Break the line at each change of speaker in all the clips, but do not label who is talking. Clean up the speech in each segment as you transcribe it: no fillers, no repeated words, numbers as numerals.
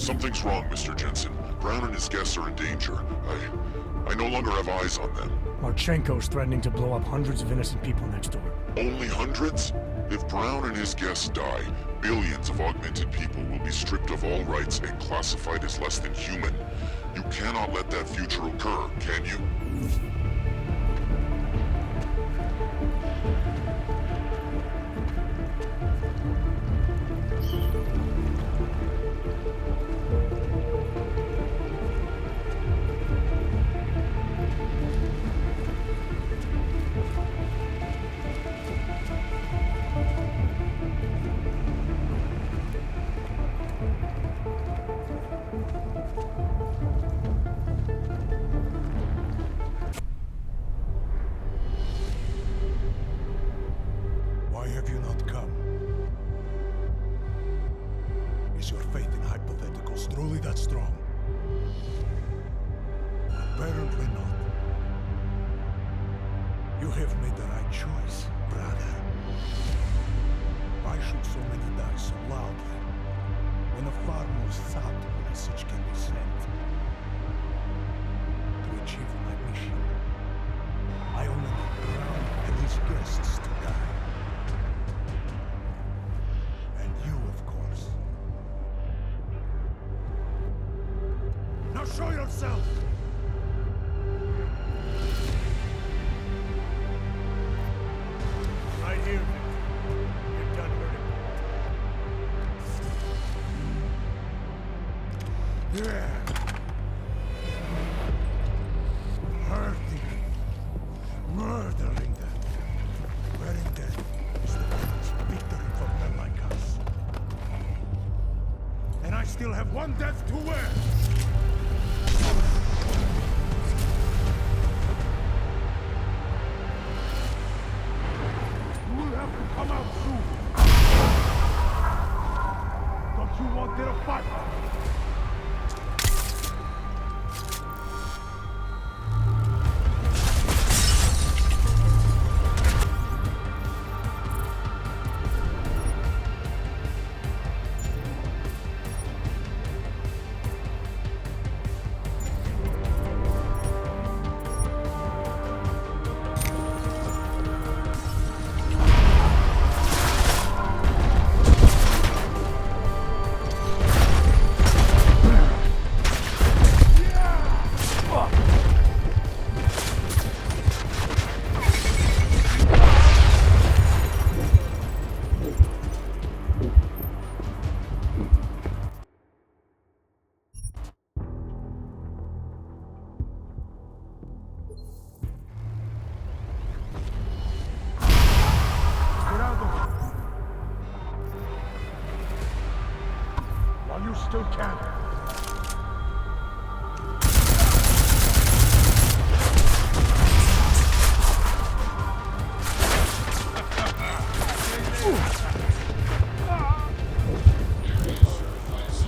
Something's wrong, Mr. Jensen. Brown and his guests are in danger. I no longer have eyes on them.
Marchenko's threatening to blow up hundreds of innocent people next door.
Only hundreds? If Brown and his guests die, billions of augmented people will be stripped of all rights and classified as less than human. You cannot let that future occur, can you?
Why have you not come? Is your faith in hypotheticals truly that strong? Apparently not. You have made the right choice, brother. Why should so many die so loudly when a far more subtle message can be sent? To achieve my mission, I only need Brown and his guests to die. And you, of course. Now show yourself!
Right here, Victor. You're done hurting.
Yeah. Hurting. Murdering them. Wearing them is the greatest victory for men like us. And I still have one death to wear! You will have to come out soon! Don't you want there a fight? While you still can.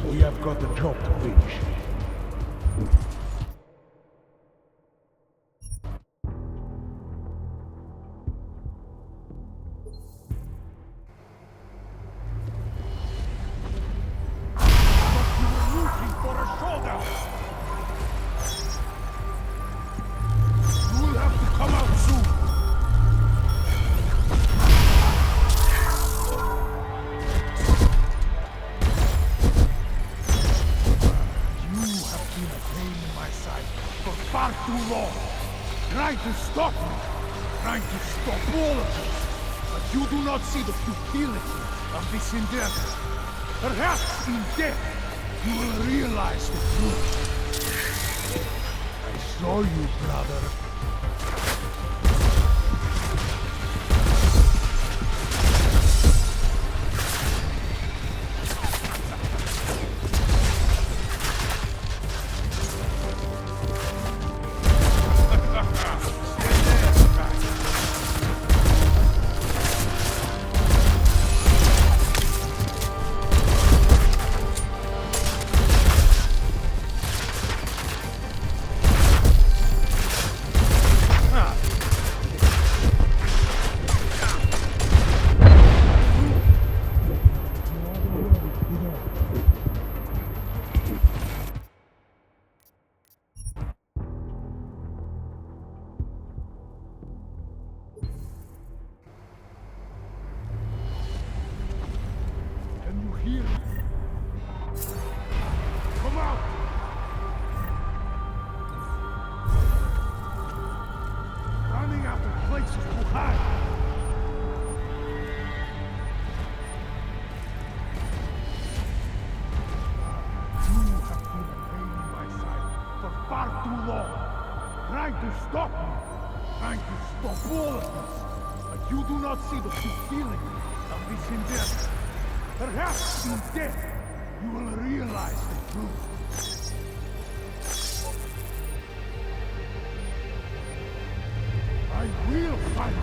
We have got a job to finish. Far too long. Trying to stop me. Trying to stop all of us. But you do not see the futility of this endeavor. Perhaps in death, you will realize the truth. I saw you, brother. stop me, trying to stop all of us. But you do not see the futility of this endeavor. Perhaps in death, you will realize the truth. I will find you.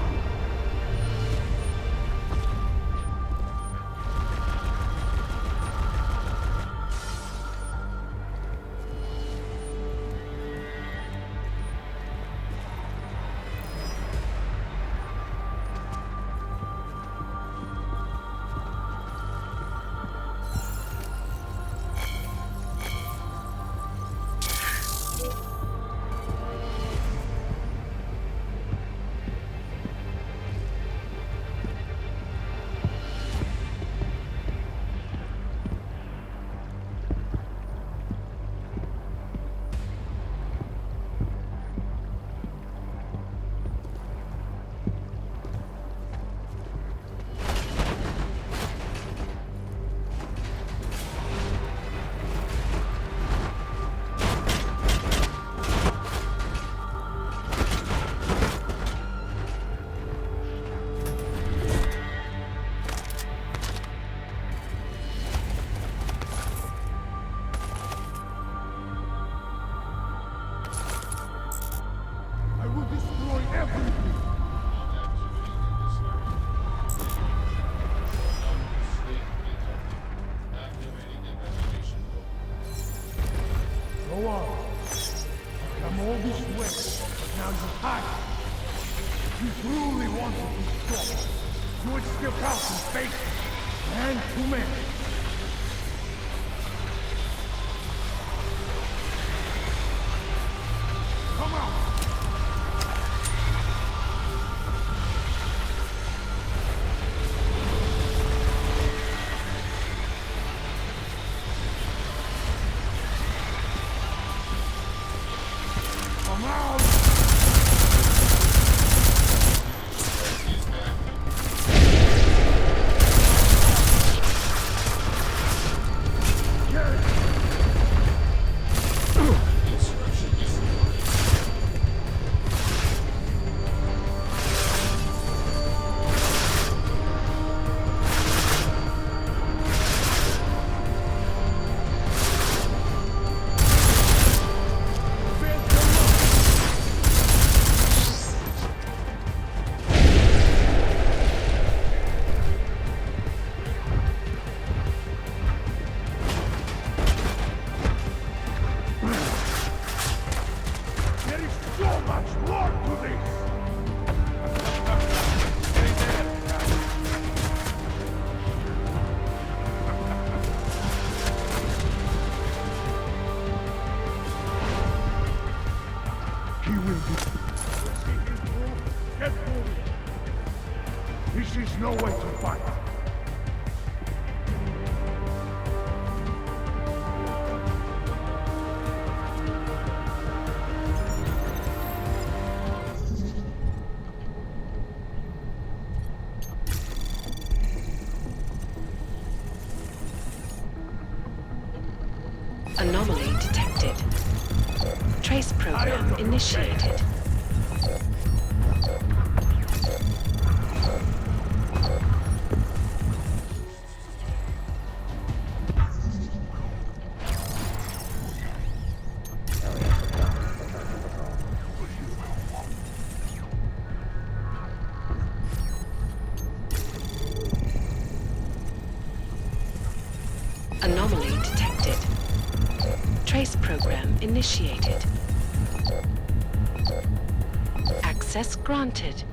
Anomaly detected. Trace program initiated. Anomaly detected. Trace program initiated. Access granted.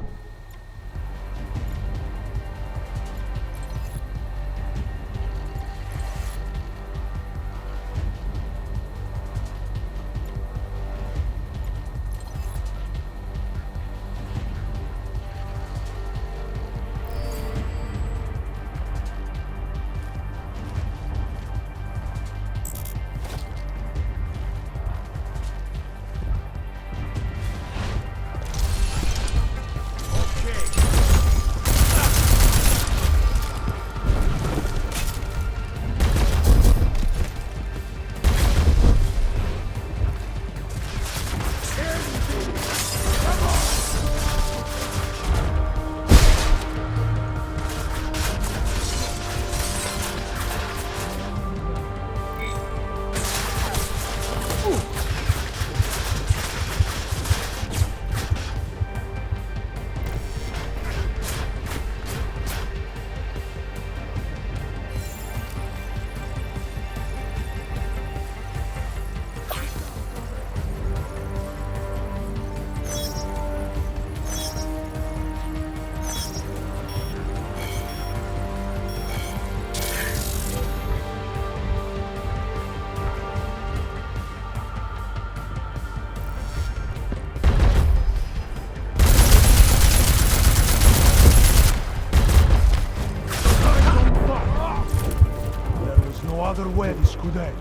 other way, Scuderio.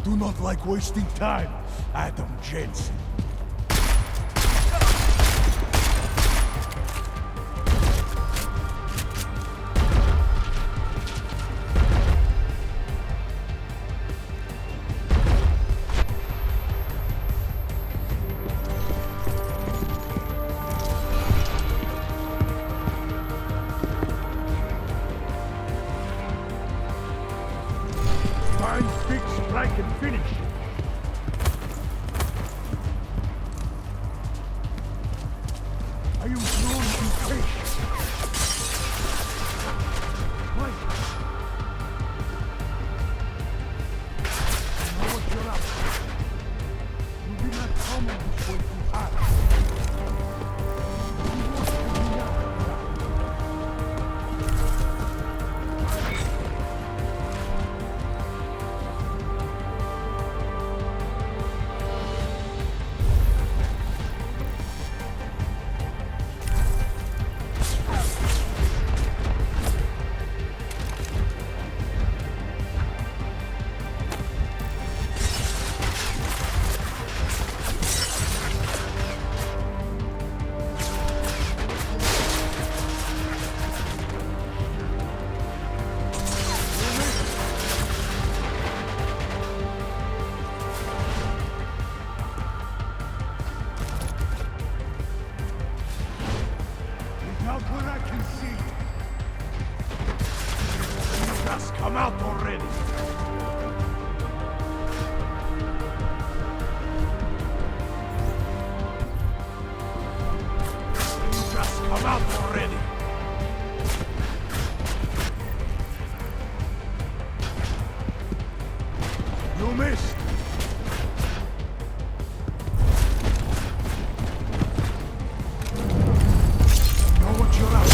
Do not like wasting time, Adam Jensen. Find, fix, strike, and finish. I am drawn to patience. Why? I know what you're up to. You did not come on this way too hard. You want to be up. Without what I can see, you just come out already. You just come out already. You missed. Know what you're up to.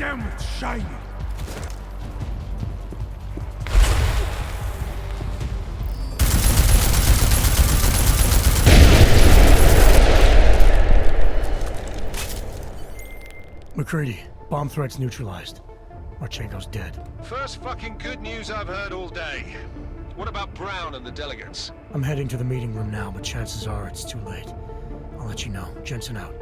Damn, it's shiny!
McCready, bomb threat's neutralized. Marchenko's dead.
First fucking good news I've heard all day. What about Brown and the delegates?
I'm heading to the meeting room now, but chances are it's too late. I'll let you know. Jensen out.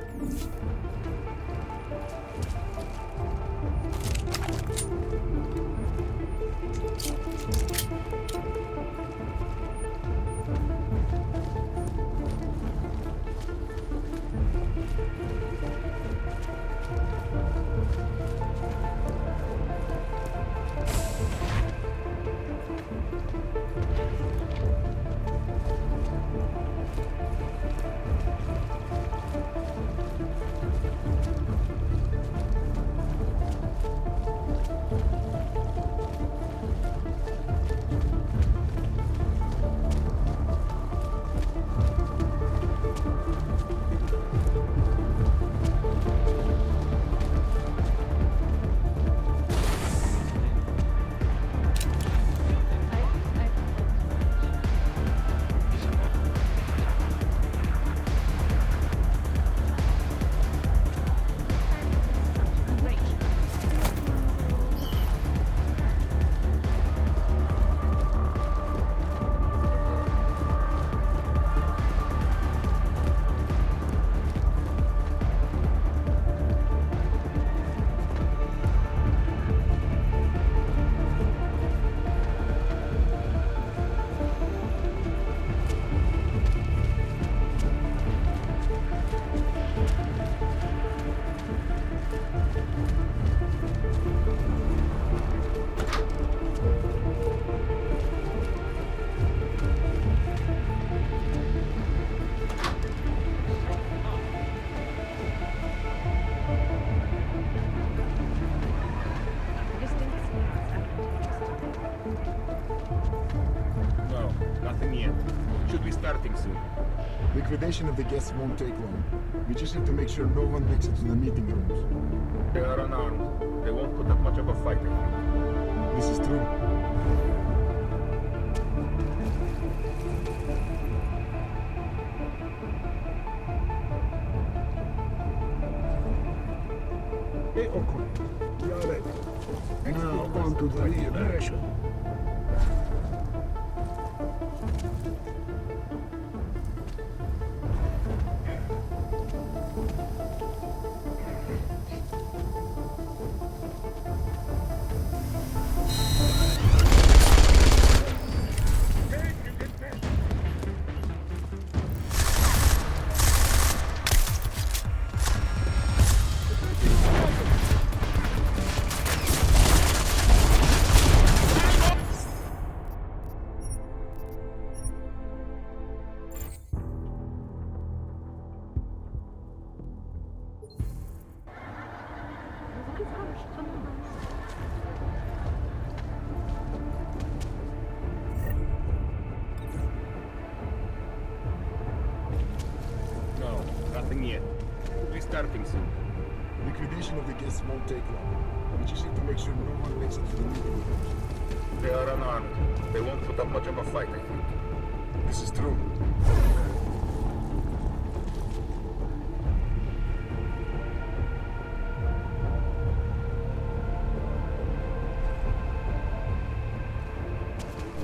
Liquidation of the guests won't take long. We just have to make sure no one makes it to the meeting rooms.
They are unarmed. They won't put up much of a fight.
This is true. Hey, Ocon. We are ready. Now on to the immersion.
Starting soon.
Liquidation of the guests won't take long. We just have to make sure no one makes it to the meeting rooms.
They are unarmed. They won't put up much of a fight, I think.
This is true.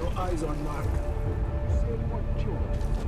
No eyes on Mark. Say what you want.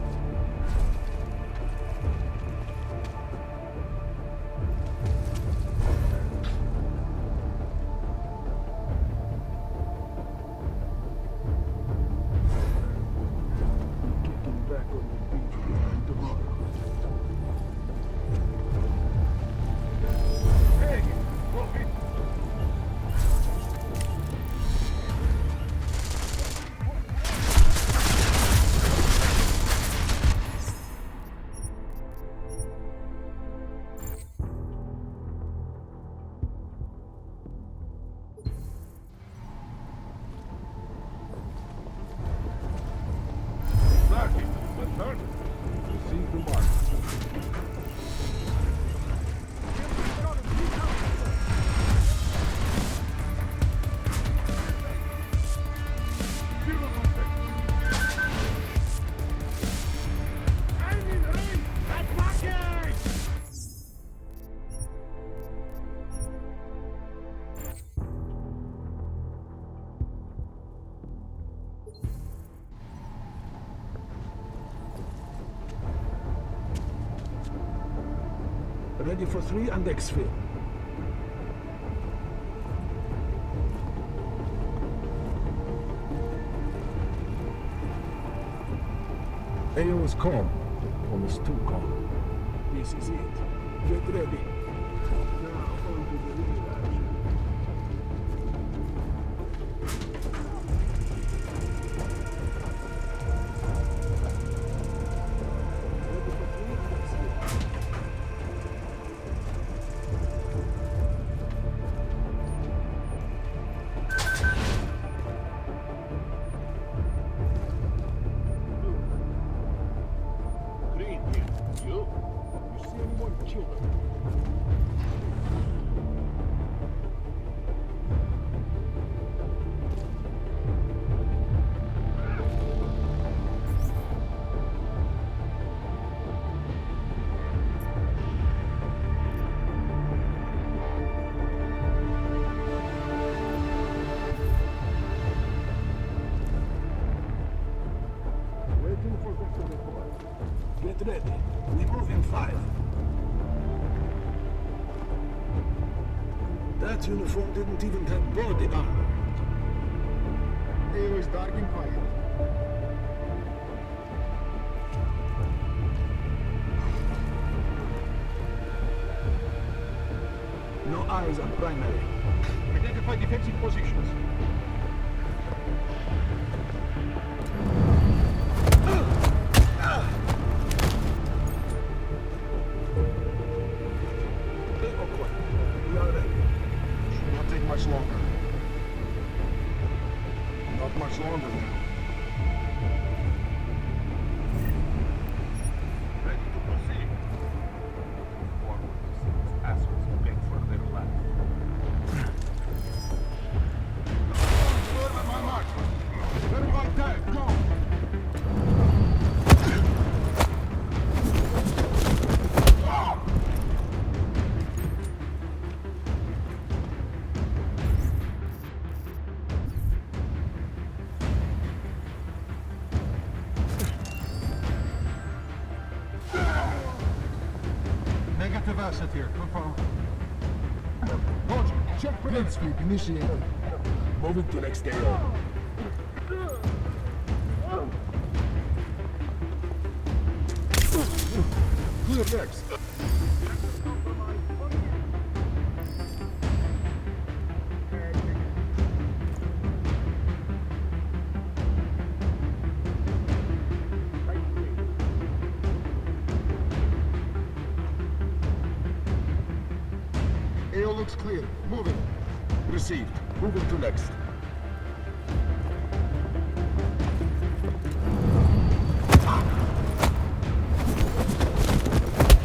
Ready for 3 and exfil. AO is calm. Almost too calm. This is it. Get ready. Now on to the real action. Green here. You see anyone kill them? Waiting for them to report. Get ready. We move in 5. That uniform didn't even have body armor.
AO is dark and quiet.
No eyes on primary.
Identify defensive positions.
We are ready.
Should not take much longer. Not much longer now.
Ready to proceed. Forward to see these assholes beg for their life.
Forward at my mark. Everybody dead, go!
Negative asset here. Confirm.
Roger, check grenade sweep initiated.
Moving to next AO.
Clear decks. AO looks clear. Moving.
Received. Moving to next.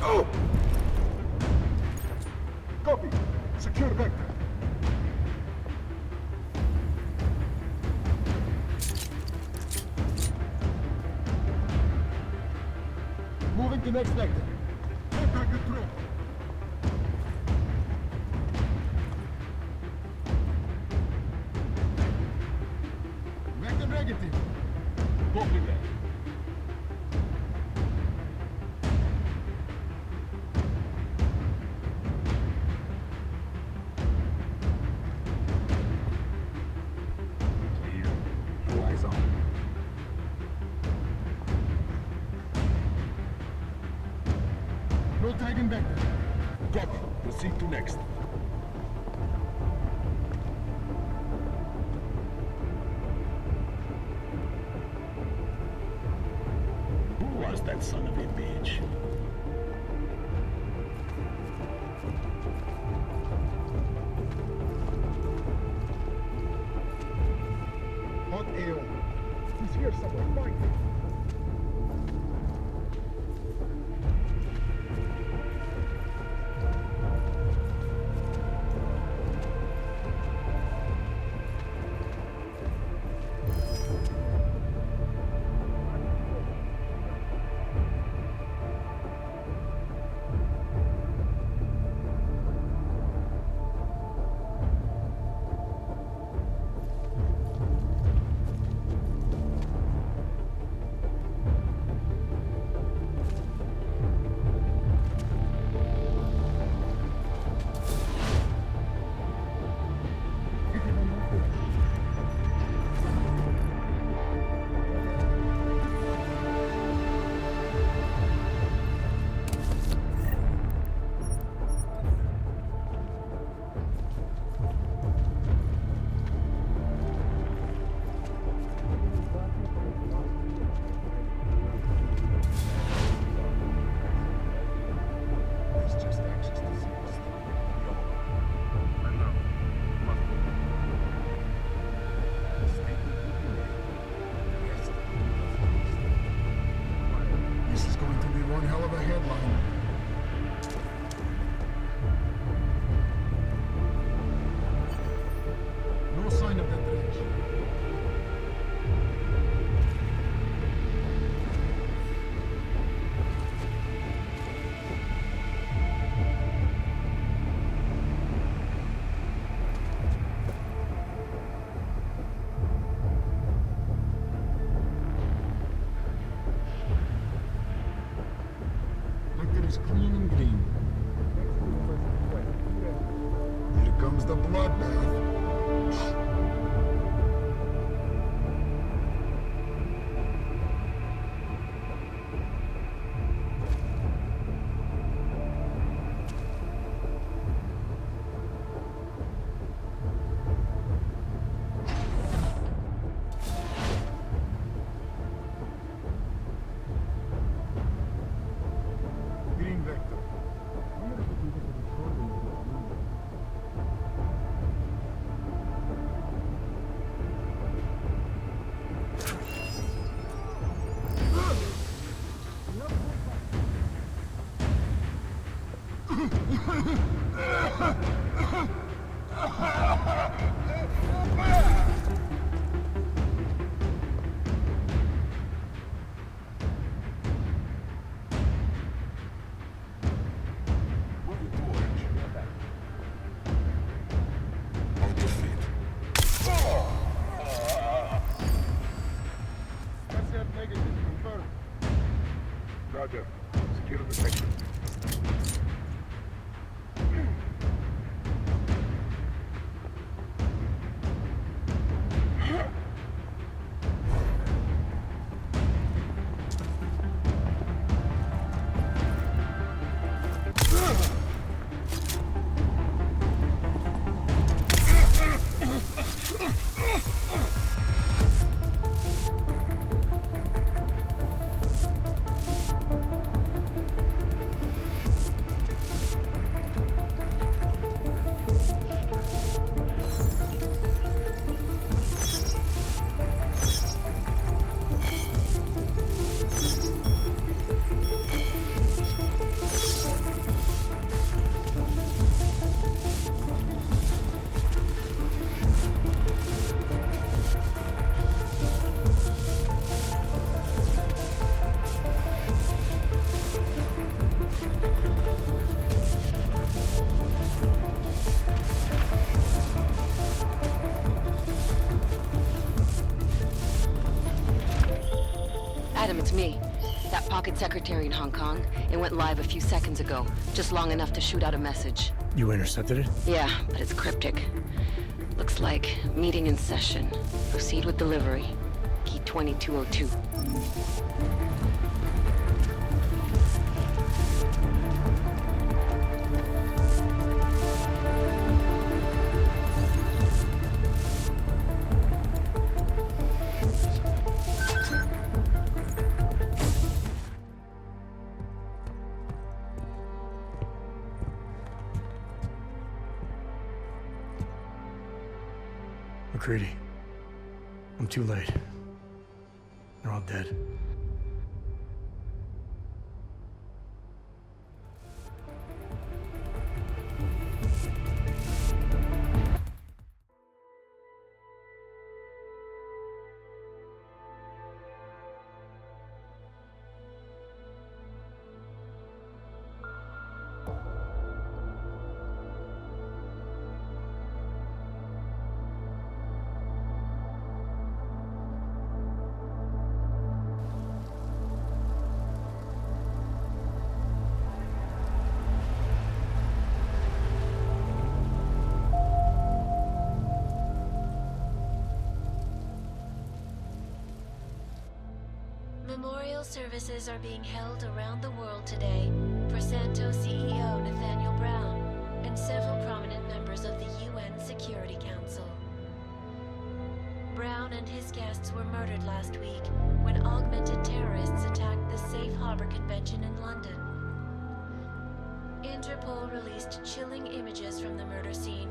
Oh! Copy. Secure vector. Moving to next vector. Vector control. Vector negative.
Copy that.
Clear. All eyes on.
No tagging vector.
Copy. Proceed to next. Who was that son of a bitch?
Hot AO. He's here somewhere. Find him. One hell of a headline. No sign of that dredge. Look at it's clean and green. Here comes the bloodbath. Green vector. Wonder if we can get the recording of that number.
SF negative, confirmed. Roger. Secure the section.
Adam, it's me. That pocket secretary in Hong Kong. It went live a few seconds ago, just long enough to shoot out a message.
You intercepted it?
Yeah, but it's cryptic. Looks like meeting in session. Proceed with delivery. Key 2202.
McCready. I'm too late. They're all dead.
Memorial services are being held around the world today for Santo CEO Nathaniel Brown and several prominent members of the UN Security Council. Brown and his guests were murdered last week when augmented terrorists attacked the Safe Harbor Convention in London. Interpol released chilling images from the murder scene,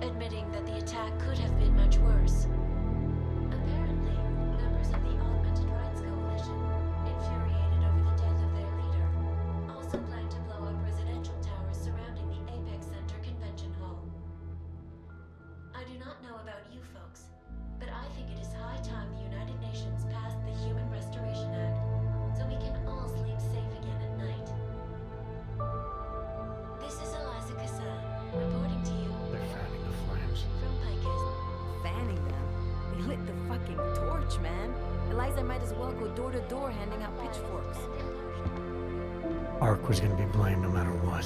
admitting that the attack could have been much worse. Apparently, members of the Augmented Rights Coalition, infuriated over the death of their leader,
man. Eliza might as well go door to door handing out pitchforks.
Ark was gonna be blamed no matter what.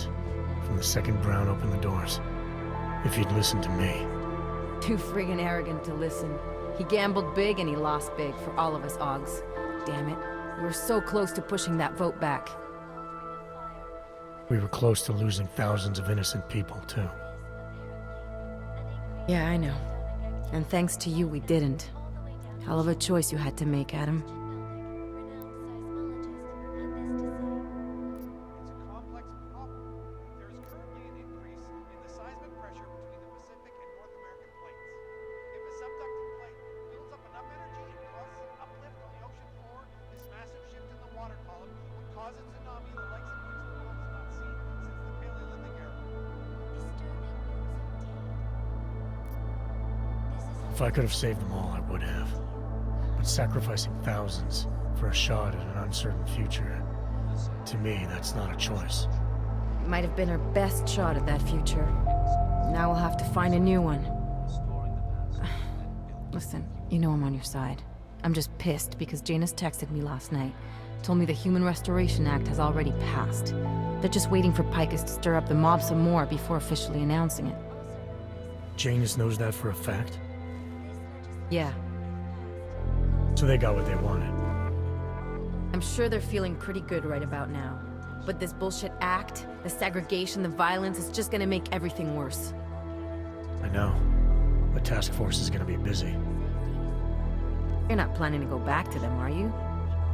From the second Brown opened the doors. If he'd listened to me.
Too friggin' arrogant to listen. He gambled big and he lost big for all of us Augs. Damn it. We were so close to pushing that vote back.
We were close to losing thousands of innocent people, too.
Yeah, I know. And thanks to you, we didn't. Hell of a choice you had to make, Adam.
If I could have saved them all, I would have. But sacrificing thousands for a shot at an uncertain future, to me, that's not a choice.
It might have been our best shot at that future. Now we'll have to find a new one. Listen, you know I'm on your side. I'm just pissed because Janus texted me last night. Told me the Human Restoration Act has already passed. They're just waiting for Picus to stir up the mob some more before officially announcing it.
Janus knows that for a fact?
Yeah.
So they got what they wanted.
I'm sure they're feeling pretty good right about now. But this bullshit act, the segregation, the violence, is just gonna make everything worse.
I know. The task force is gonna be busy.
You're not planning to go back to them, are you?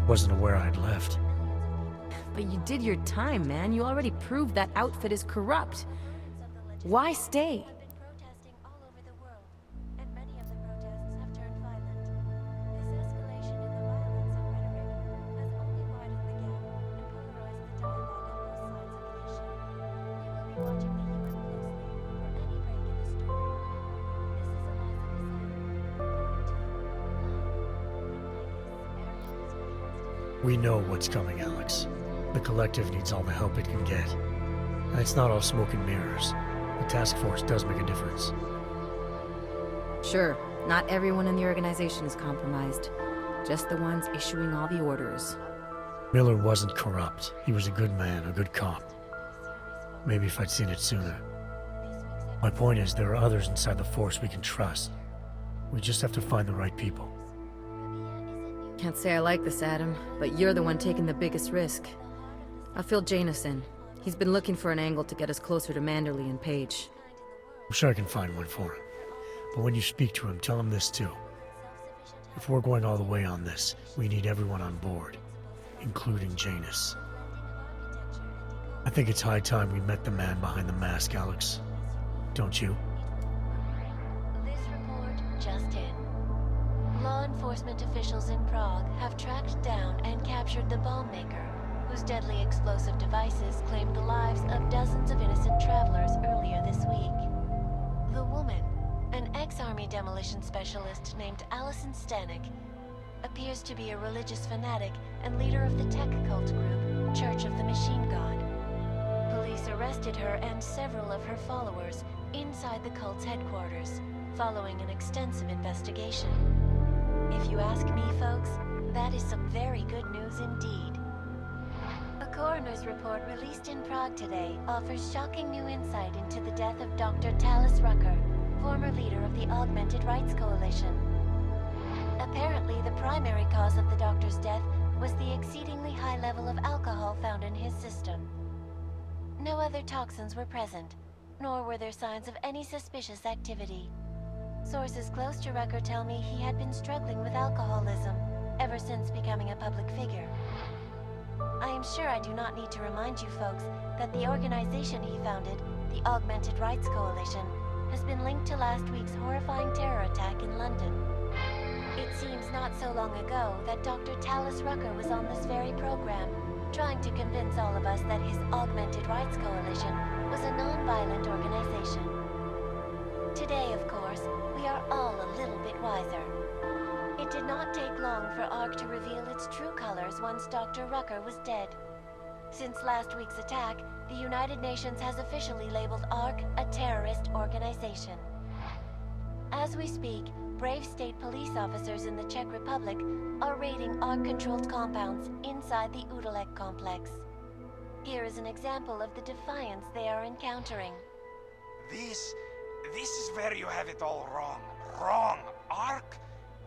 Wasn't aware I'd left.
But you did your time, man. You already proved that outfit is corrupt. Why stay?
We know what's coming, Alex. The Collective needs all the help it can get. And it's not all smoke and mirrors. The task force does make a difference.
Sure, not everyone in the organization is compromised. Just the ones issuing all the orders.
Miller wasn't corrupt. He was a good man, a good cop. Maybe if I'd seen it sooner. My point is, there are others inside the force we can trust. We just have to find the right people.
Can't say I like this, Adam, but you're the one taking the biggest risk. I'll fill Janus in. He's been looking for an angle to get us closer to Manderley and Page.
I'm sure I can find one for him. But when you speak to him, tell him this too. If we're going all the way on this, we need everyone on board, including Janus. I think it's high time we met the man behind the mask, Alex. Don't you?
This report just in. Law enforcement officials in Prague have tracked down and captured the bomb maker, whose deadly explosive devices claimed the lives of dozens of innocent travelers earlier this week. The woman, an ex-army demolition specialist named Allison Stanek, appears to be a religious fanatic and leader of the tech cult group, Church of the Machine God. Police arrested her and several of her followers inside the cult's headquarters, following an extensive investigation. If you ask me, folks, that is some very good news indeed. A coroner's report released in Prague today offers shocking new insight into the death of Dr. Talis Rucker, former leader of the Augmented Rights Coalition. Apparently, the primary cause of the doctor's death was the exceedingly high level of alcohol found in his system. No other toxins were present, nor were there signs of any suspicious activity. Sources close to Rucker tell me he had been struggling with alcoholism ever since becoming a public figure. I am sure I do not need to remind you folks that the organization he founded, the Augmented Rights Coalition, has been linked to last week's horrifying terror attack in London. It seems not so long ago that Dr. Talis Rucker was on this very program, trying to convince all of us that his Augmented Rights Coalition was a non-violent organization. Today, of course, we are all a little bit wiser. It did not take long for ARC to reveal its true colors once Dr. Rucker was dead. Since last week's attack, the United Nations has officially labeled ARC a terrorist organization. As we speak, brave state police officers in the Czech Republic are raiding ARC-controlled compounds inside the Udalek complex. Here is an example of the defiance they are encountering.
This is where you have it all wrong. Wrong. ARC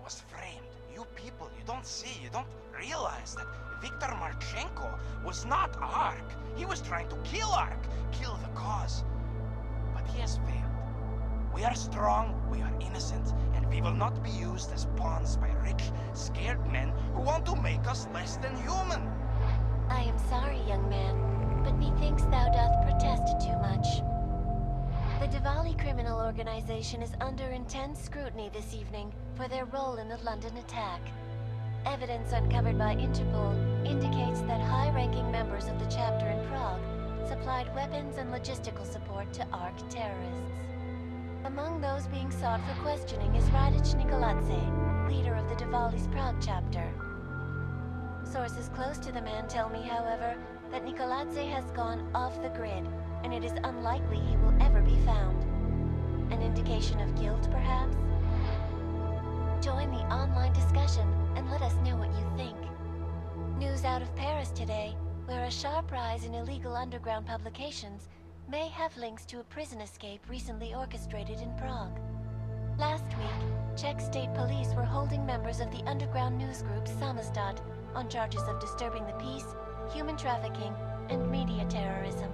was framed. You people, you don't see, you don't realize that Viktor Marchenko was not ARC. He was trying to kill ARC, kill the cause. But he has failed. We are strong, we are innocent, and we will not be used as pawns by rich, scared men who want to make us less than human.
I am sorry, young man, but methinks thou doth protest too much. The Diwali criminal organization is under intense scrutiny this evening for their role in the London attack. Evidence uncovered by Interpol indicates that high-ranking members of the chapter in Prague supplied weapons and logistical support to ARC terrorists. Among those being sought for questioning is Radic Nikoladze, leader of the Diwali's Prague chapter. Sources close to the man tell me, however, that Nikoladze has gone off the grid, and it is unlikely he will ever be found. An indication of guilt, perhaps? Join the online discussion and let us know what you think. News out of Paris today, where a sharp rise in illegal underground publications may have links to a prison escape recently orchestrated in Prague. Last week, Czech state police were holding members of the underground news group Samizdat on charges of disturbing the peace, human trafficking, and media terrorism.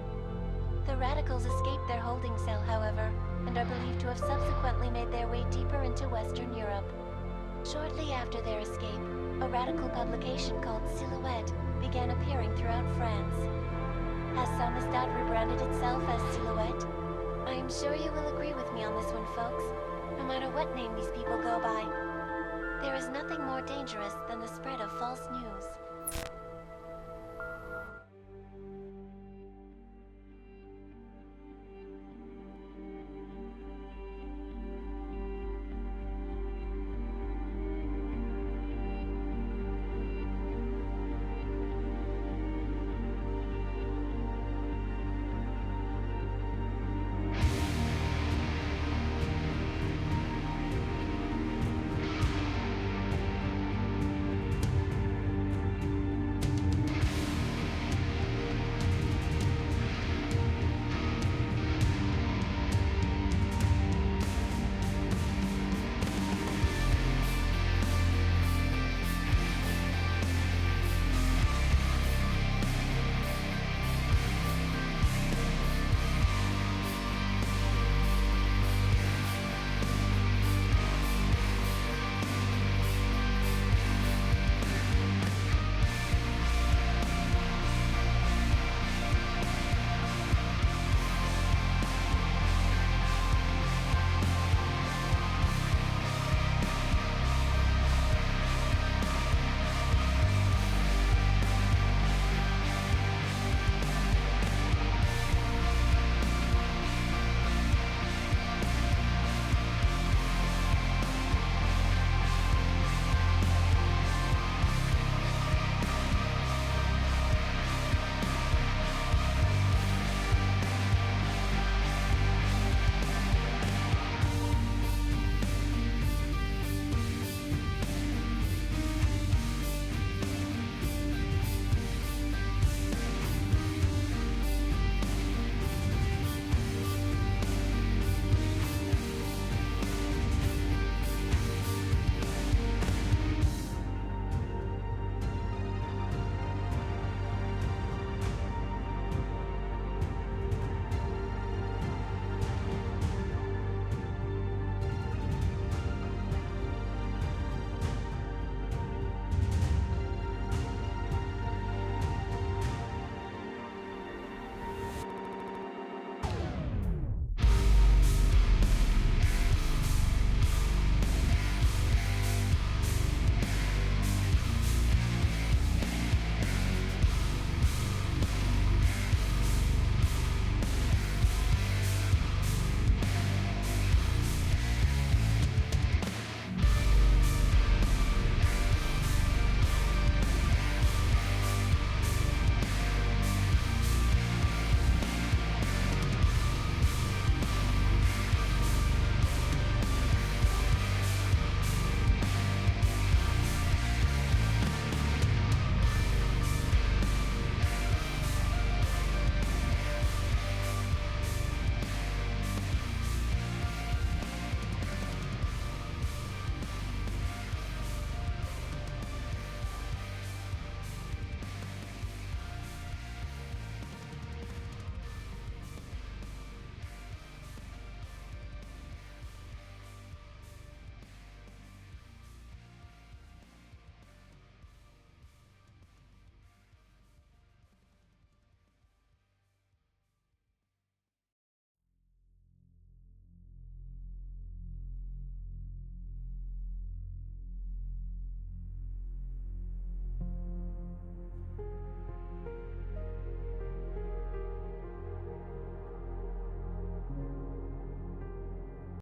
The radicals escaped their holding cell, however, and are believed to have subsequently made their way deeper into Western Europe. Shortly after their escape, a radical publication called Silhouette began appearing throughout France. Has Samizdat rebranded itself as Silhouette? I am sure you will agree with me on this one, folks, no matter what name these people go by. There is nothing more dangerous than the spread of false news.